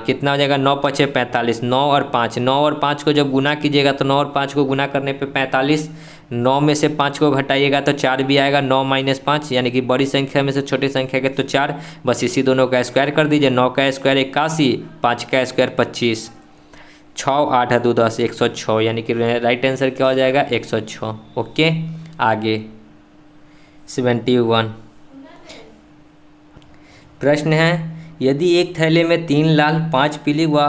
कितना हो जाएगा 9 × 5 = 45, 9 और 5, 9 और 5 को जब गुना कीजिएगा तो 9 और 5 को गुना करने पे 45, 9 में से 5 को घटाइएगा तो 4 भी आएगा, 9 - 5, यानी कि बड़ी संख्या में से छोटी संख्या के तो 4, बस इसी दोनों का स्क्वायर कर दीजिए। 9 का स्क्वायर 81, 5 का स्क्वायर 25, 6 8 2 10 106, यानी कि राइट आंसर क्या हो जाएगा 106। ओके, आगे 71 प्रश्न है, यदि एक थैले में 3 लाल 5 पीली व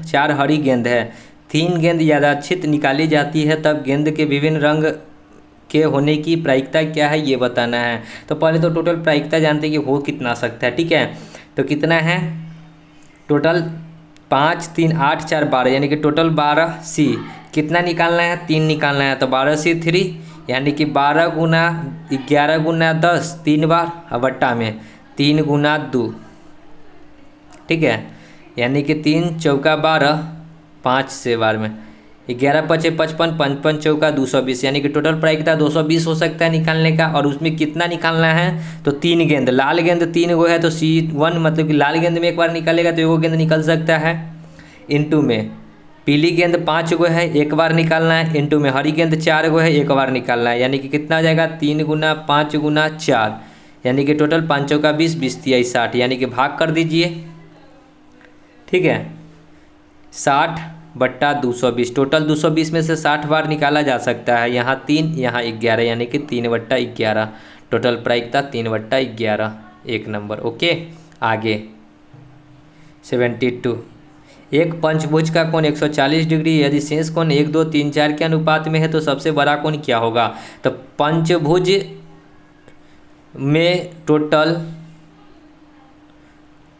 4 हरी गेंद है, 3 गेंद यादृच्छिक निकाली जाती है, तब गेंद के विभिन्न रंग के होने की प्रायिकता क्या है ये बताना है। तो पहले तो टोटल प्रायिकता जानते हैं कि हो कितना सकता है। ठीक है, तो कितना है टोटल 5 3 8 4 12, यानी कि टोटल 12 सी। कितना निकालना है 3 निकालना है, तो 12 सी 3, यानी कि 12 गुना 11 गुना 10 3 बार, और बट्टा में 3 गुना 2। ठीक है, यानी कि 3 चौका 12, 5 से बार में 11 × 5 = 55, 55 चौका 220, यानी कि टोटल प्रायिकता 220 हो सकता है निकालने का। और उसमें कितना निकालना है, तो 3 गेंद, लाल गेंद 3 गो है तो C1, मतलब कि लाल गेंद में एक बार निकालेगा तो एगो गेंद निकल सकता है। इंटू में पीली गेंद 5 गो है, एक बार निकालना है। इंटू में हरी गेंद 4 गो है, एक बार निकालना है, यानी कि कितना हो जाएगा 3 गुना 5 गुना 4, यानी कि टोटल 5 चौका 20, 20 तिहाई 60, यानी कि भाग कर दीजिए। ठीक है, 60 बट्टा 220, टोटल 220 में से 60 बार निकाला जा सकता है। यहाँ 3 यहाँ 11, यानी कि 3 बट्टा 11, टोटल प्रायिकता 3 बट्टा 11। 1 नंबर। ओके, आगे 72 एक पंचभुज का कोण 140 डिग्री, यदि शेष कोण 1 2 3 4 के अनुपात में है तो सबसे बड़ा कोण क्या होगा। तो पंचभुज में टोटल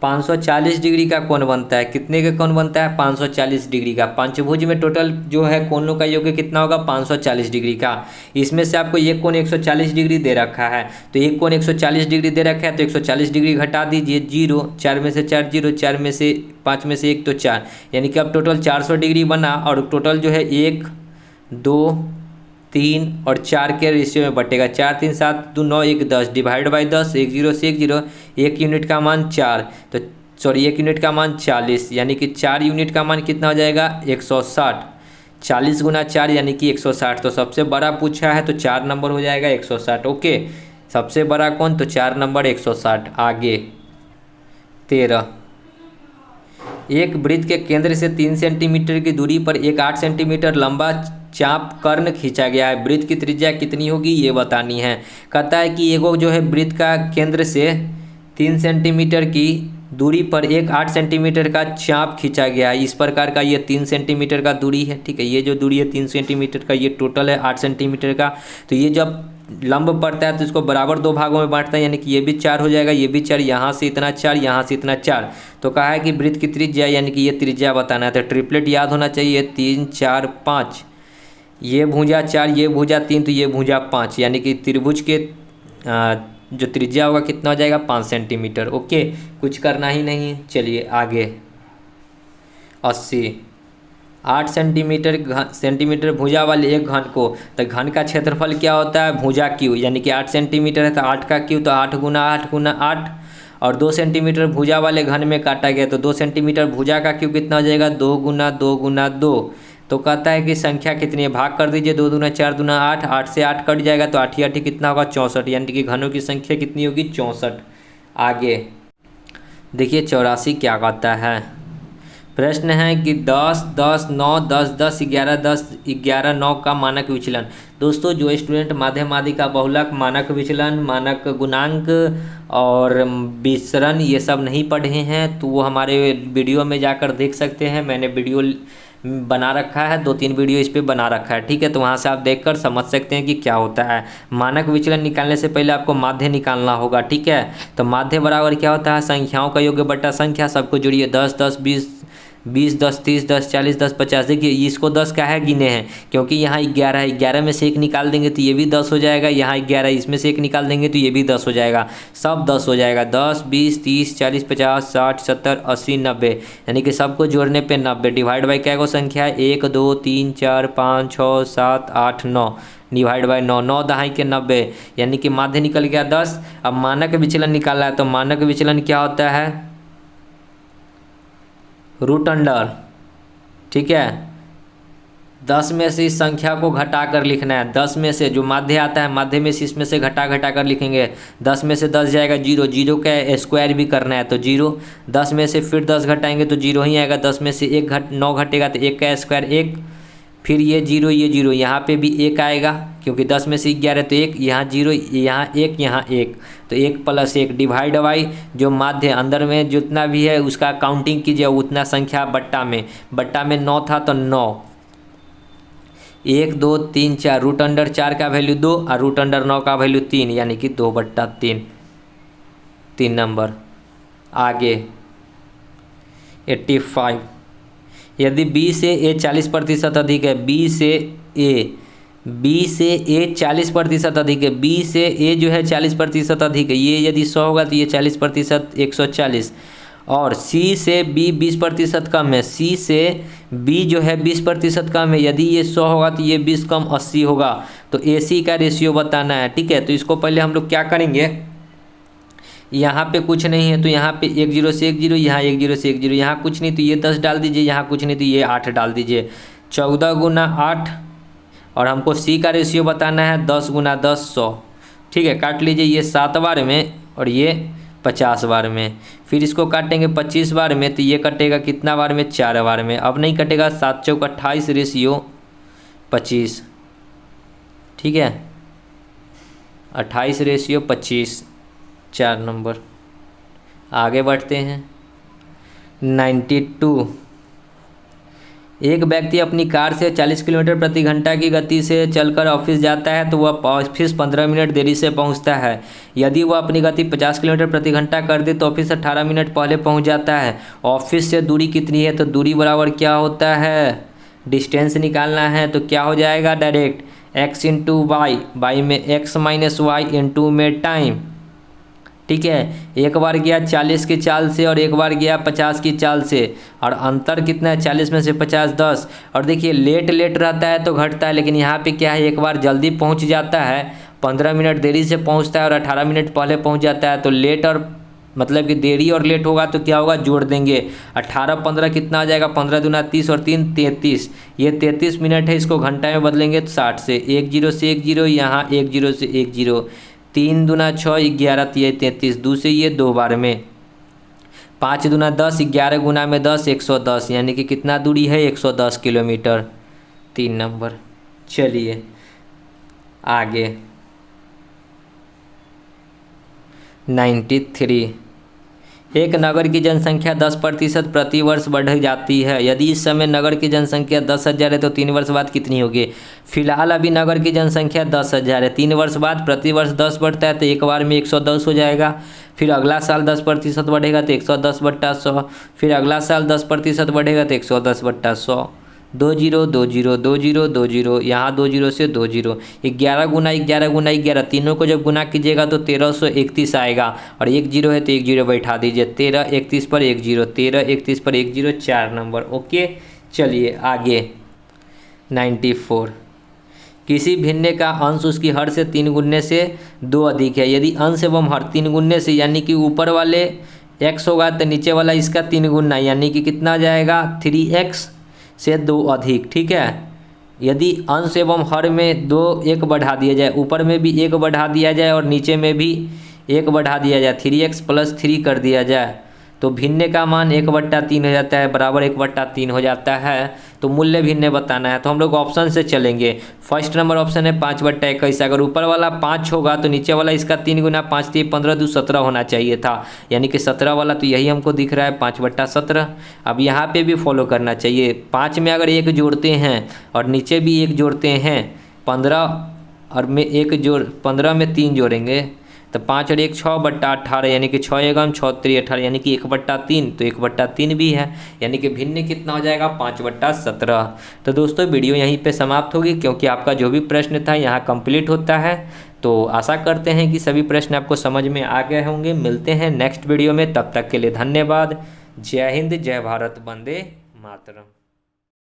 540 डिग्री का कोण बनता है। कितने का कोण बनता है 540 डिग्री का। पंचभुज में टोटल जो है कोणों का योग कितना होगा 540 डिग्री का। इसमें से आपको एक कोण 140 डिग्री दे रखा है, तो एक कोण 140 डिग्री दे रखा है तो 140 डिग्री घटा दीजिए, 0, 4 में से 4 0, 4 में से 5 में से 1 तो 4, यानी कि अब टोटल 400 डिग्री बना। और टोटल जो है 1 2 3 और 4 के रेशियो में बटेगा। 4 3 7 2 9 1 10, डिवाइड बाई 10, 1 0 से 1 0, 1 यूनिट का मान 4, तो सॉरी 1 यूनिट का मान 40, यानी कि 4 यूनिट का मान कितना हो जाएगा 160। 40 गुना 4 यानी कि 160, तो सबसे बड़ा पूछा है तो 4 नंबर हो जाएगा 160। ओके, सबसे बड़ा कौन, तो 4 नंबर 160। आगे 13 एक वृत्त के केंद्र से 3 सेंटीमीटर की दूरी पर एक 8 सेंटीमीटर लंबा चाप कर्ण खींचा गया है। वृत्त की त्रिज्या कितनी होगी ये बतानी है। कहता है कि एगो जो है वृत्त का केंद्र से 3 सेंटीमीटर की दूरी पर एक 8 सेंटीमीटर का चाप खींचा गया है। इस प्रकार का ये 3 सेंटीमीटर का दूरी है, ठीक है। ये जो दूरी है 3 सेंटीमीटर का, ये टोटल है 8 सेंटीमीटर का। तो ये जब लंब पड़ता है तो इसको बराबर 2 भागों में बांटता है, यानी कि ये भी 4 हो जाएगा, ये भी 4, यहाँ से इतना 4, यहाँ से इतना 4। तो कहा है कि वृत्त की त्रिज्या यानी कि ये त्रिज्या बताना है। तो ट्रिपलेट याद होना चाहिए, 3 4 5, ये भुजा 4, ये भुजा 3, तो ये भुजा 5, यानी कि त्रिभुज के जो त्रिज्या होगा कितना हो जाएगा 5 सेंटीमीटर। ओके, कुछ करना ही नहीं। चलिए आगे 80, 8 सेंटीमीटर भुजा वाले एक घन को, तो घन का क्षेत्रफल क्या होता है भुजा क्यू, यानी कि 8 सेंटीमीटर है तो 8 का क्यू, तो 8 गुना 8 गुना 8। और 2 सेंटीमीटर भुजा वाले घन में काटा गया तो 2 सेंटीमीटर भुजा का क्यू कितना हो जाएगा 2 गुना 2 गुना 2। तो कहता है कि संख्या कितनी है, भाग कर दीजिए, 2 दूना 4 दूना 8, 8 से 8 कट जाएगा तो 8 8 कितना होगा 64, यानी कि घनों की संख्या कितनी होगी 64। आगे देखिए 84 क्या कहता है। प्रश्न है कि 10 10 9 10 10 11 10 11 9 का मानक विचलन। दोस्तों जो स्टूडेंट माध्य माध्यिका बहुलक, मानक विचलन, मानक गुणांक और विसरण ये सब नहीं पढ़े हैं तो वो हमारे वीडियो में जाकर देख सकते हैं। मैंने वीडियो बना रखा है, 2-3 वीडियो इस पे बना रखा है, ठीक है। तो वहाँ से आप देखकर समझ सकते हैं कि क्या होता है। मानक विचलन निकालने से पहले आपको माध्य निकालना होगा, ठीक है। तो माध्य बराबर क्या होता है, संख्याओं का योग बटा संख्या, सबको जोड़िए 10 10 20 20 10 30 10 40 10 50। देखिए इसको 10 का है गिने हैं, क्योंकि यहाँ 11 है, 11 में से 1 निकाल देंगे तो ये भी 10 हो जाएगा, यहाँ 11 इसमें से 1 निकाल देंगे तो ये भी 10 हो जाएगा, सब 10 हो जाएगा। 10 20 30 40 50 60 70 80 90, यानी कि सबको जोड़ने पे 90। डिवाइड बाई क्या को संख्या है 1 2 3 4 5 6 7 8 9, डिवाइड बाई 9, 9 दहाई के 90, यानी कि माध्य निकल गया 10। अब मानक विचलन निकालना है, तो मानक विचलन क्या होता है रूट अंडर, ठीक है। 10 में से इस संख्या को घटा कर लिखना है। 10 में से जो माध्य आता है, माध्य में से इसमें से घटा कर लिखेंगे। 10 में से 10 जाएगा 0, 0 का स्क्वायर भी करना है तो 0। 10 में से फिर 10 घटाएंगे तो 0 ही आएगा। 10 में से 9 घटेगा तो 1 का स्क्वायर 1, फिर ये 0 ये 0, यहाँ पे भी 1 आएगा क्योंकि 10 में से 11 तो 1, यहाँ 0 यहाँ 1 यहाँ 1, तो 1 + 1। डिवाइड बाई जो माध्य अंदर में जितना भी है उसका काउंटिंग कीजिए, उतना संख्या बट्टा में 9 था तो 9, 1 2 3 4, रूट अंडर 4 का वैल्यू 2 और रूट अंडर 9 का वैल्यू 3, यानी कि 2/3, 3 नंबर। आगे 85, यदि B से A 40% अधिक है, B से A 40% अधिक है, B से A जो है 40% अधिक है, ये यदि 100 होगा तो ये 40% 140, और C से B 20% कम है, C से B जो है 20% कम है, यदि ये 100 होगा तो ये 20 कम 80 होगा। तो AC का रेशियो बताना है, ठीक है। तो इसको पहले हम लोग क्या करेंगे, यहाँ पे कुछ नहीं है तो यहाँ पे 1 0 से 1 0, यहाँ 1 0 से 1 0, यहाँ कुछ नहीं तो ये 10 डाल दीजिए, यहाँ कुछ नहीं तो ये 8 डाल दीजिए। 14 गुना 8, और हमको C का रेशियो बताना है 10 गुना 10 100, ठीक है। काट लीजिए, ये 7 बार में और ये 50 बार में, फिर इसको काटेंगे 25 बार में तो ये कटेगा कितना बार में 4 बार में। अब नहीं कटेगा, 7 चौक 28 रेशियो 25, ठीक है। 28 रेशियो 25, 4 नंबर। आगे बढ़ते हैं 92, एक व्यक्ति अपनी कार से 40 किलोमीटर प्रति घंटा की गति से चलकर ऑफिस जाता है तो वह ऑफिस 15 मिनट देरी से पहुंचता है। यदि वह अपनी गति 50 किलोमीटर प्रति घंटा कर दे तो ऑफिस 18 मिनट पहले पहुंच जाता है। ऑफिस से दूरी कितनी है, तो दूरी बराबर क्या होता है, डिस्टेंस निकालना है तो क्या हो जाएगा डायरेक्ट x × y, y में x - y × में टाइम, ठीक है। एक बार गया 40 की चाल से और एक बार गया 50 की चाल से, और अंतर कितना है 40 में से 50 10। और देखिए लेट रहता है तो घटता है, लेकिन यहाँ पे क्या है, एक बार जल्दी पहुँच जाता है, 15 मिनट देरी से पहुँचता है और 18 मिनट पहले पहुँच जाता है। तो लेट और मतलब कि देरी और लेट होगा तो क्या होगा, जोड़ देंगे। 18 15 कितना आ जाएगा, 15 दूना 30 और 3 33, ये 33 मिनट है, इसको घंटा में बदलेंगे तो 60 से। 1 0 से 1 0, यहाँ 1 0 से 1 0, 3 दूना 6 11 33, 2 से ये 2 बार में, 5 दूना 10, 11 गुना में 10 110, यानी कि कितना दूरी है 110 किलोमीटर, 3 नंबर। चलिए आगे 93। एक नगर की जनसंख्या 10% प्रतिवर्ष बढ़ जाती है। यदि इस समय नगर की जनसंख्या 10,000 है तो 3 वर्ष बाद कितनी होगी? फिलहाल अभी नगर की जनसंख्या 10,000 है। 3 वर्ष बाद प्रतिवर्ष 10 बढ़ता है तो एक बार में 110 हो जाएगा। फिर अगला साल 10% बढ़ेगा तो 110/100। फिर अगला साल 10% बढ़ेगा तो 110/100। 2 जीरो 2 जीरो 2 जीरो 2 जीरो, यहाँ 2 जीरो से 2 जीरो। 11 गुना 11 गुना 11, तीनों को जब गुना कीजिएगा तो 1331 आएगा। और 1 जीरो है तो 1 जीरो बैठा दीजिए। 1331 पर 1 जीरो, 1331 पर 1 जीरो, 4 नंबर। ओके, चलिए आगे 94। किसी भिन्ने का अंश उसकी हर से 3 गुने से 2 अधिक है। यदि अंश एवं हर 3 गुने से, यानी कि ऊपर वाले x होगा तो नीचे वाला इसका 3 गुना, यानी कि कितना जाएगा? 3x से 2 अधिक। ठीक है, यदि अंश एवं हर में 1 बढ़ा दिया जाए, ऊपर में भी 1 बढ़ा दिया जाए और नीचे में भी 1 बढ़ा दिया जाए, 3x + 3 कर दिया जाए तो भिन्ने का मान 1/3 हो जाता है, बराबर 1/3 हो जाता है। तो मूल्य भिन्ने बताना है तो हम लोग ऑप्शन से चलेंगे। फर्स्ट नंबर ऑप्शन है 5/21। अगर ऊपर वाला 5 होगा तो नीचे वाला इसका 3 गुना, 5 3 15 2 17 होना चाहिए था, यानी कि 17 वाला तो यही हमको दिख रहा है 5/17। अब यहाँ पे भी फॉलो करना चाहिए। 5 में अगर 1 जोड़ते हैं और नीचे भी 1 जोड़ते हैं, 15 और में 1 जोड़ 15 में 3 जोड़ेंगे तो 5 और 1 6/18, यानी कि 6 एवं 6 3 18, यानी कि 1/3, तो 1/3 भी है, यानी कि भिन्न कितना हो जाएगा? 5/17। तो दोस्तों वीडियो यहीं पे समाप्त होगी, क्योंकि आपका जो भी प्रश्न था यहाँ कंप्लीट होता है। तो आशा करते हैं कि सभी प्रश्न आपको समझ में आ गए होंगे। मिलते हैं नेक्स्ट वीडियो में, तब तक के लिए धन्यवाद। जय हिंद, जय भारत, वंदे मातरम।